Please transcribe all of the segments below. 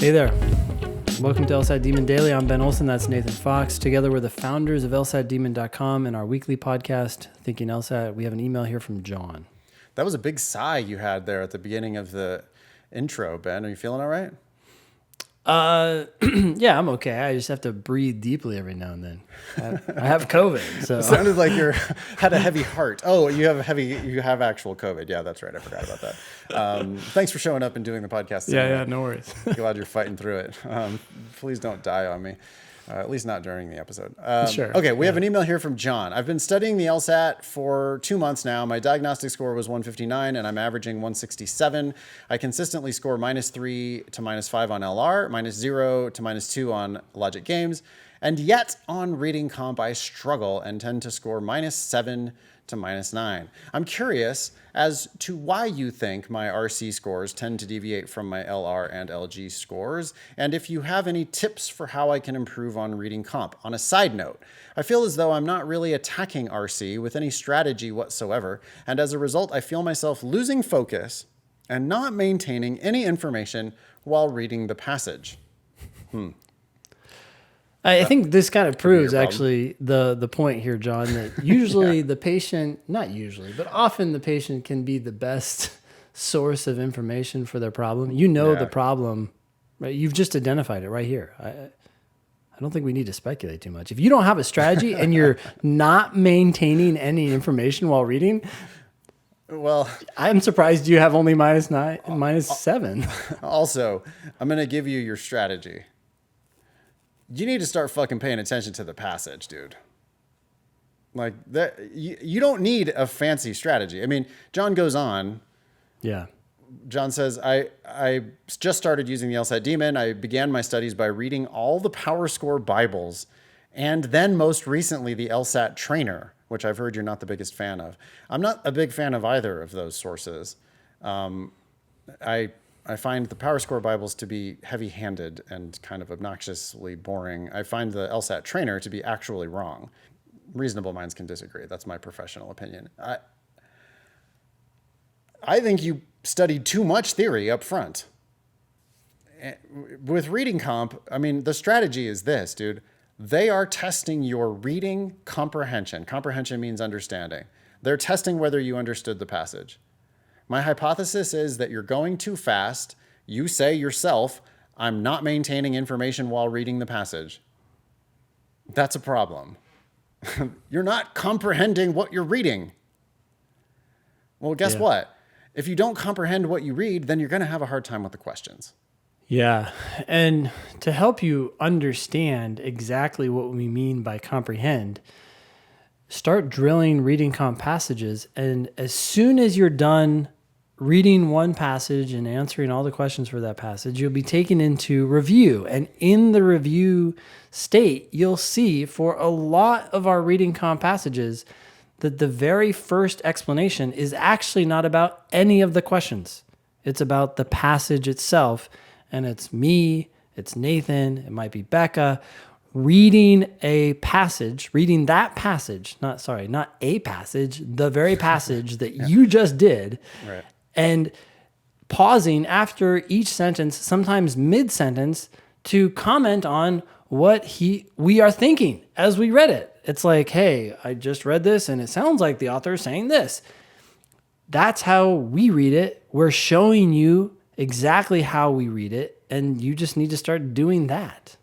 Hey there. Welcome to LSAT Demon Daily. I'm Ben Olson. That's Nathan Fox. Together we're the founders of LSATdemon.com and our weekly podcast, Thinking LSAT. We have an email here from John. That was a big sigh you had there at the beginning of the intro, Ben. Are you feeling all right? Yeah, I'm okay. I just have to breathe deeply every now and then. I have COVID, so It sounded like you had a heavy heart. Oh, you have actual COVID. Yeah, that's right. I forgot about that. Thanks for showing up and doing the podcast. Yeah, no worries. Glad you're fighting through it. Please don't die on me. At least not during the episode. Sure. Okay, we have an email here from John. I've been studying the LSAT for 2 months now. My diagnostic score was 159, and I'm averaging 167. I consistently score -3 to -5 on LR, -0 to -2 on logic games, and yet on reading comp, I struggle and tend to score -7 to -9. I'm curious as to why you think my RC scores tend to deviate from my LR and LG scores, and if you have any tips for how I can improve on reading comp. On a side note, I feel as though I'm not really attacking RC with any strategy whatsoever, and as a result, I feel myself losing focus and not maintaining any information while reading the passage. I think this kind of proves problem. actually the point here, John, that usually the patient, not usually, but often the patient can be the best source of information for their problem. You know the problem, right? You've just identified it right here. I don't think we need to speculate too much. If you don't have a strategy and you're not maintaining any information while reading, Well, I'm surprised you have only -9, -7. also, I'm going to give you your strategy. You need to start fucking paying attention to the passage, dude. Like that, you don't need a fancy strategy. I mean, John goes on. Yeah. John says, I just started using the LSAT Demon. I began my studies by reading all the PowerScore Bibles, and then most recently the LSAT Trainer, which I've heard you're not the biggest fan of. I'm not a big fan of either of those sources. I find the PowerScore Bibles to be heavy-handed and kind of obnoxiously boring. I find the LSAT Trainer to be actually wrong. Reasonable minds can disagree. That's my professional opinion. I think you studied too much theory up front. With reading comp, I mean, the strategy is this, dude. They are testing your reading comprehension. Comprehension means understanding. They're testing whether you understood the passage. My hypothesis is that you're going too fast. You say yourself, I'm not maintaining information while reading the passage. That's a problem. You're not comprehending what you're reading. Well, guess what? If you don't comprehend what you read, then you're going to have a hard time with the questions. Yeah. And to help you understand exactly what we mean by comprehend, start drilling reading comp passages. And as soon as you're done reading one passage and answering all the questions for that passage, you'll be taken into review. And in the review state, you'll see for a lot of our reading comp passages that the very first explanation is actually not about any of the questions. It's about the passage itself. And it's me, it's Nathan, it might be Becca, reading that passage, not a passage, the very passage that you just did, Right. And pausing after each sentence, sometimes mid-sentence, to comment on what we are thinking as we read it. It's like, hey, I just read this and it sounds like the author is saying this. That's how we read it. We're showing you exactly how we read it, and you just need to start doing that.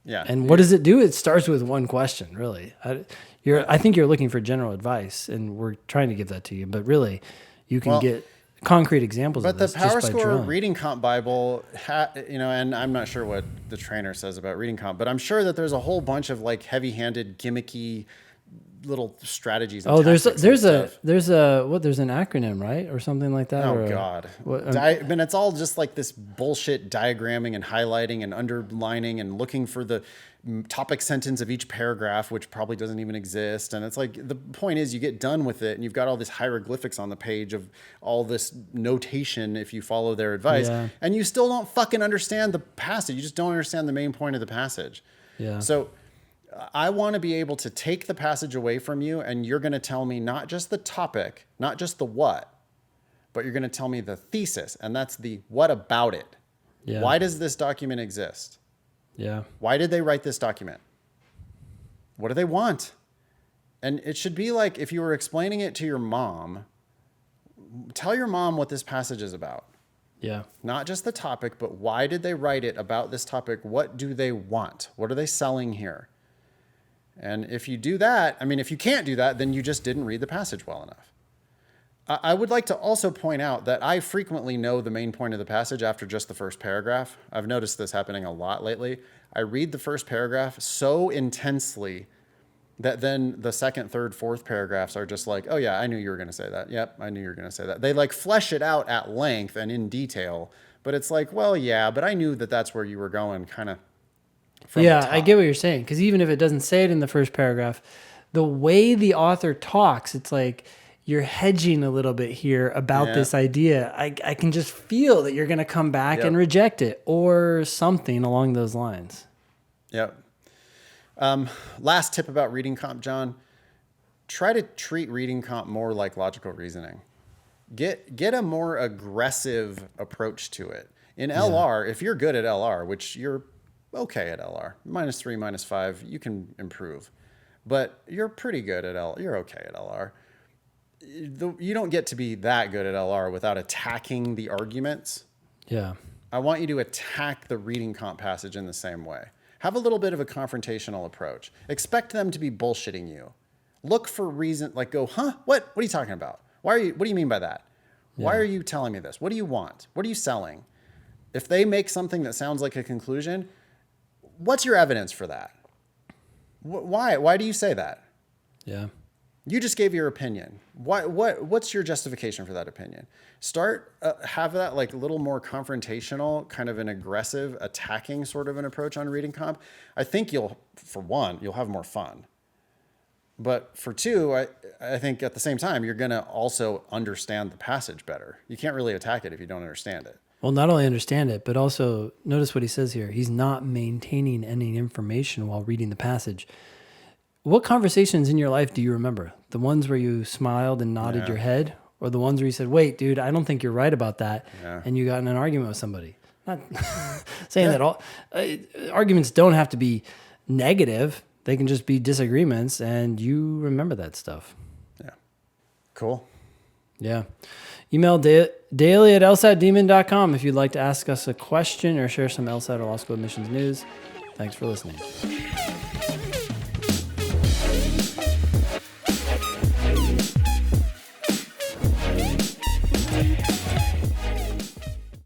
Yeah. And what does it do? It starts with one question, really. I think you're looking for general advice, and we're trying to give that to you. But really, you can get concrete examples of this. But the PowerScore Reading Comp Bible, and I'm not sure what the trainer says about reading comp, but I'm sure that there's a whole bunch of like heavy-handed, gimmicky little strategies. And there's an acronym, right, or something like that. Oh God! I mean, it's all just like this bullshit diagramming and highlighting and underlining and looking for the topic sentence of each paragraph, which probably doesn't even exist. And it's like, the point is you get done with it and you've got all this hieroglyphics on the page of all this notation if you follow their advice, and you still don't fucking understand the passage. You just don't understand the main point of the passage. Yeah. So I want to be able to take the passage away from you, and you're going to tell me not just the topic, not just the what, but you're going to tell me the thesis, and that's the what about it. Yeah. Why does this document exist? Yeah. Why did they write this document? What do they want? And it should be like if you were explaining it to your mom, tell your mom what this passage is about. Yeah. Not just the topic, but why did they write it about this topic? What do they want? What are they selling here? And if you do that, I mean, if you can't do that, then you just didn't read the passage well enough. I would like to also point out that I frequently know the main point of the passage after just the first paragraph. I've noticed this happening a lot lately. I read the first paragraph so intensely that then the second, third, fourth paragraphs are just like, oh yeah, I knew you were going to say that. Yep, I knew you were going to say that. They like flesh it out at length and in detail, but it's like, well, yeah, but I knew that that's where you were going kind of from the top. I get what you're saying. Because even if it doesn't say it in the first paragraph, the way the author talks, it's like you're hedging a little bit here about this idea. I can just feel that you're going to come back and reject it or something along those lines. Yep. Last tip about reading comp, John. Try to treat reading comp more like logical reasoning. Get a more aggressive approach to it. In LR, if you're good at LR, which you're okay at LR, -3, -5, you can improve. But you're pretty good at you're okay at LR. You don't get to be that good at LR without attacking the arguments. Yeah. I want you to attack the reading comp passage in the same way. Have a little bit of a confrontational approach. Expect them to be bullshitting you. Look for reason, like go, huh? What are you talking about? What do you mean by that? Why are you telling me this? What do you want? What are you selling? If they make something that sounds like a conclusion, what's your evidence for that? Why do you say that? Yeah. You just gave your opinion. What's your justification for that opinion? Start have that like a little more confrontational, kind of an aggressive, attacking sort of an approach on reading comp. I think you'll have more fun. But for two, I think at the same time, you're going to also understand the passage better. You can't really attack it if you don't understand it. Well, not only understand it, but also notice what he says here. He's not maintaining any information while reading the passage. What conversations in your life do you remember? The ones where you smiled and nodded your head, or the ones where you said, wait, dude, I don't think you're right about that. Yeah. And you got in an argument with somebody. Not saying that all arguments don't have to be negative. They can just be disagreements, and you remember that stuff. Yeah. Cool. Yeah. Email daily@lsatdemon.com if you'd like to ask us a question or share some LSAT or law school admissions news. Thanks for listening.